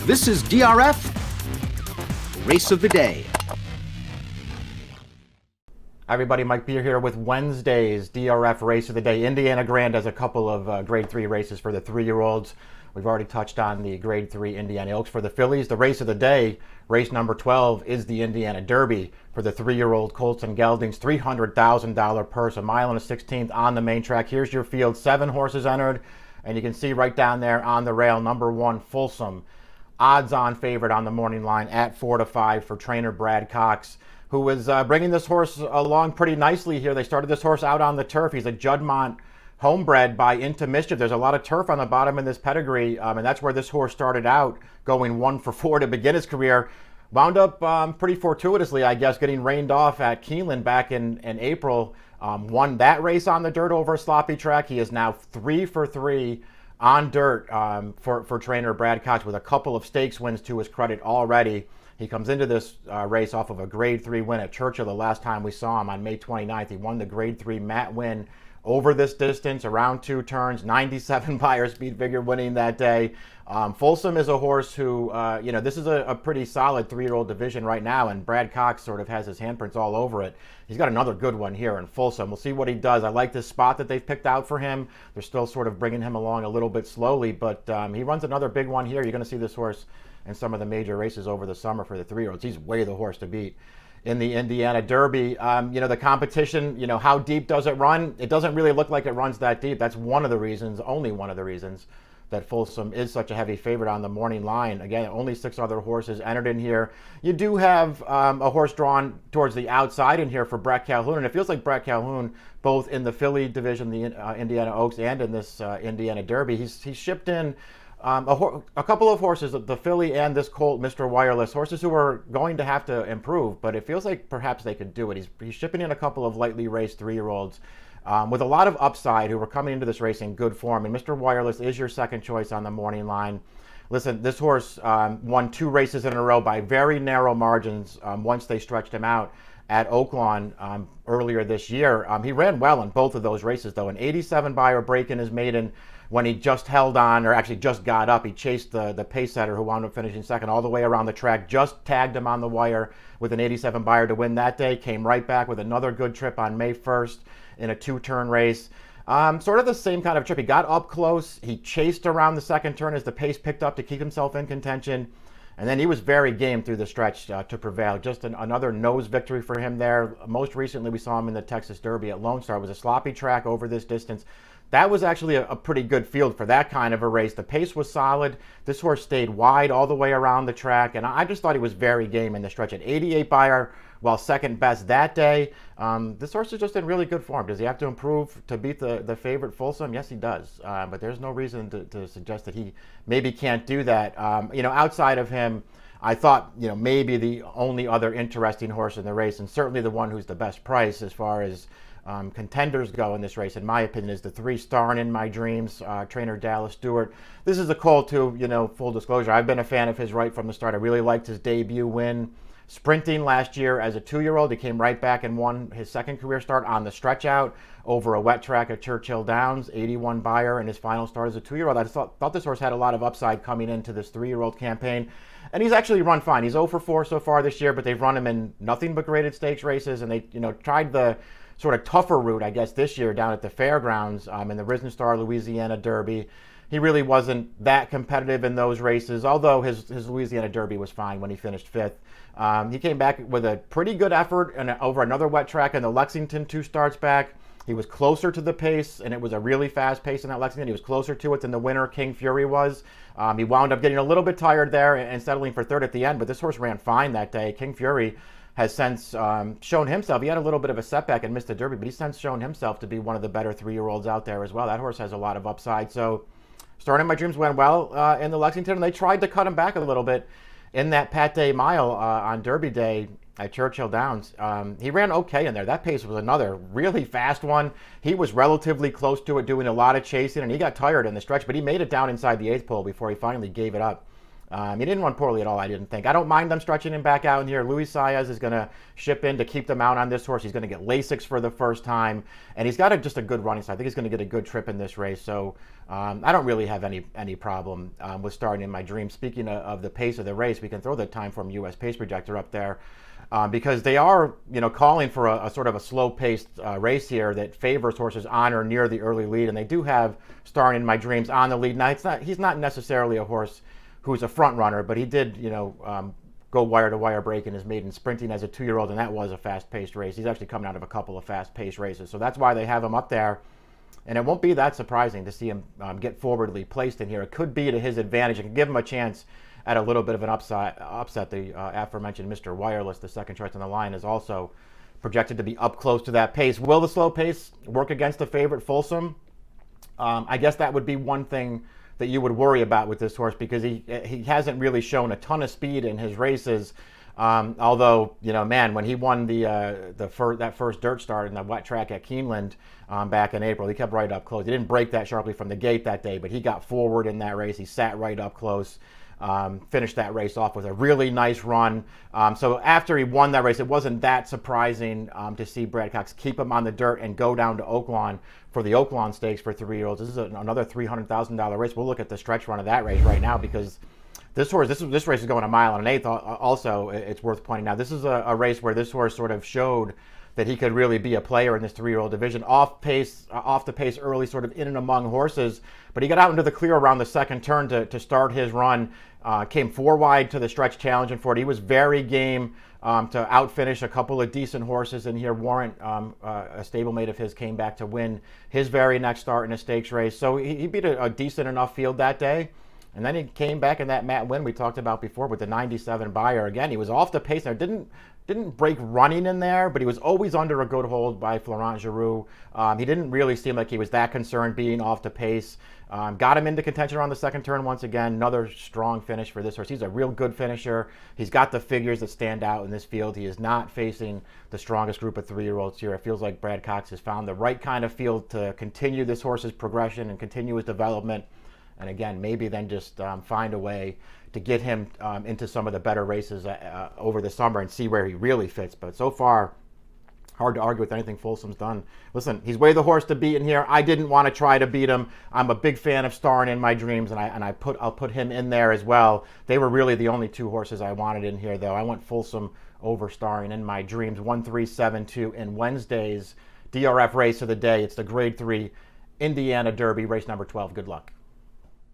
This is DRF Race of the Day. Everybody, Mike Beer here with Wednesday's DRF Race of the Day. Indiana Grand has a couple of Grade 3 races for the 3-year-olds. We've already touched on the Grade 3 Indiana Oaks for the fillies. The race of the day, race number 12, is the Indiana Derby for the 3-year-old colts and geldings. $300,000 purse, a mile and a 16th on the main track. Here's your field. 7 horses entered, and you can see right down there on the rail, number 1, Folsom. Odds-on favorite on the morning line at 4-5 for trainer Brad Cox, who was bringing this horse along pretty nicely here. They started this horse out on the turf. He's a Juddmonte homebred by Into Mischief. There's a lot of turf on the bottom in this pedigree, and that's where this horse started out, going 1-4 to begin his career. Wound up pretty fortuitously, I guess, getting rained off at Keeneland back in April. Won that race on the dirt over a sloppy track. He is now 3-for-3 on dirt for trainer Brad Cox, with a couple of stakes wins to his credit already. He comes into this race off of a Grade 3 win at Churchill the last time we saw him on May 29th. He won the Grade 3 Mat win over this distance, around 2 turns, 97 Beyer speed figure winning that day. Folsom is a horse who, this is a pretty solid 3-year-old division right now, and Brad Cox sort of has his handprints all over it. He's got another good one here in Folsom. We'll see what he does. I like this spot that they've picked out for him. They're still sort of bringing him along a little bit slowly, but he runs another big one here. You're going to see this horse in some of the major races over the summer for the 3-year-olds. He's way the horse to beat. In the Indiana Derby, the competition, how deep does it run? It doesn't really look like it runs that deep. That's one of the reasons, only one of the reasons, that Folsom is such a heavy favorite on the morning line. Again, only 6 other horses entered in here. You do have a horse drawn towards the outside in here for Brett Calhoun, and it feels like Brett Calhoun, both in the filly division, the Indiana Oaks, and in this Indiana Derby, he's shipped in a couple of horses, the filly and this colt, Mr. Wireless, horses who are going to have to improve, but it feels like perhaps they could do it. He's shipping in a couple of lightly raced 3-year-olds with a lot of upside who are coming into this race in good form, and Mr. Wireless is your second choice on the morning line. Listen, this horse won 2 races in a row by very narrow margins once they stretched him out at Oaklawn earlier this year. He ran well in both of those races, though. An 87 Beyer break in his maiden, when he just held on, or actually just got up. He chased the pace setter, who wound up finishing second, all the way around the track, just tagged him on the wire with an 87 Beyer to win that day. Came right back with another good trip on May 1st in a 2-turn race. Sort of the same kind of trip. He got up close. He chased around the second turn as the pace picked up to keep himself in contention. And then he was very game through the stretch to prevail. Just another nose victory for him there. Most recently, we saw him in the Texas Derby at Lone Star. It was a sloppy track over this distance. That was actually a pretty good field for that kind of a race. The pace was solid. This horse stayed wide all the way around the track, and I just thought he was very game in the stretch. At 88 Beyer, while second best that day, this horse is just in really good form. Does he have to improve to beat the favorite Folsom? Yes, he does, but there's no reason to suggest that he maybe can't do that. Outside of him, I thought, maybe the only other interesting horse in the race, and certainly the one who's the best price as far as contenders go in this race, in my opinion, is the 3 Starring in My Dreams, trainer Dallas Stewart. This is a colt too, full disclosure. I've been a fan of his right from the start. I really liked his debut win sprinting last year as a 2-year-old. He came right back and won his second career start on the stretch out over a wet track at Churchill Downs, 81 Beyer in his final start as a 2-year-old. I thought this horse had a lot of upside coming into this 3-year-old campaign, and he's actually run fine. He's 0-4 so far this year, but they've run him in nothing but graded stakes races, and they tried the sort of tougher route, I guess, this year down at the fairgrounds in the Risen Star Louisiana Derby. He really wasn't that competitive in those races, although his Louisiana Derby was fine when he finished 5th. He came back with a pretty good effort over another wet track in the Lexington 2 starts back. He was closer to the pace, and it was a really fast pace in that Lexington. He was closer to it than the winner, King Fury, was. He wound up getting a little bit tired there and settling for 3rd at the end, but this horse ran fine that day. King Fury has since shown himself. He had a little bit of a setback and missed the Derby, but he's since shown himself to be one of the better 3-year-olds out there as well. That horse has a lot of upside. So Starring in My Dreams went well in the Lexington, and they tried to cut him back a little bit in that Pate Mile on Derby Day at Churchill Downs. He ran okay in there. That pace was another really fast one. He was relatively close to it, doing a lot of chasing, and he got tired in the stretch, but he made it down inside the 8th pole before he finally gave it up He didn't run poorly at all, I didn't think. I don't mind them stretching him back out in here. Luis Saez is going to ship in to keep them out on this horse. He's going to get Lasix for the first time, and he's got just a good running side. I think he's going to get a good trip in this race, so I don't really have any problem with starting In My Dream. Speaking of the pace of the race, we can throw the Timeform US pace projector up there. Because they are, calling for a sort of a slow-paced race here that favors horses on or near the early lead, and they do have Starring in My Dreams on the lead. Now, he's not necessarily a horse who's a front runner, but he did, go wire-to-wire break in his maiden sprinting as a 2-year-old, and that was a fast-paced race. He's actually coming out of a couple of fast-paced races, so that's why they have him up there. And it won't be that surprising to see him get forwardly placed in here. It could be to his advantage. It can give him a chance at a little bit of an upset. The aforementioned Mr. Wireless, the second choice on the line, is also projected to be up close to that pace. Will the slow pace work against the favorite Folsom? I guess that would be one thing that you would worry about with this horse, because he hasn't really shown a ton of speed in his races. Although, man, when he won that first dirt start in the wet track at Keeneland back in April, he kept right up close. He didn't break that sharply from the gate that day, but he got forward in that race. He sat right up close. Finished that race off with a really nice run. So after he won that race, it wasn't that surprising to see Brad Cox keep him on the dirt and go down to Oaklawn for the Oaklawn Stakes for 3-year-olds. This is another $300,000 race. We'll look at the stretch run of that race right now, because this race is going 1.125 miles. Also, it's worth pointing out, this is a race where this horse sort of showed that he could really be a player in this 3-year-old division. Off the pace early, sort of in and among horses, but he got out into the clear around the second turn to start his run. Came 4 wide to the stretch challenging for it. He was very game to outfinish a couple of decent horses in here. Warrant, a stablemate of his, came back to win his very next start in a stakes race. So he beat a decent enough field that day. And then he came back in that Matt win we talked about before with the 97 Buyer. Again, he was off the pace there. Didn't break running in there, but he was always under a good hold by Florent Giroux. He didn't really seem like he was that concerned being off the pace. Got him into contention around the second turn once again. Another strong finish for this horse. He's a real good finisher. He's got the figures that stand out in this field. He is not facing the strongest group of 3-year-olds here. It feels like Brad Cox has found the right kind of field to continue this horse's progression and continue his development. And again, maybe then just find a way to get him into some of the better races over the summer and see where he really fits. But so far, hard to argue with anything Folsom's done. Listen, he's way the horse to beat in here. I didn't want to try to beat him. I'm a big fan of Starring in My Dreams, and I'll put him in there as well. They were really the only 2 horses I wanted in here, though. I went Folsom over Starring in My Dreams. 1-3-7-2 in Wednesday's DRF race of the day. It's the Grade 3 Indiana Derby, race number 12. Good luck.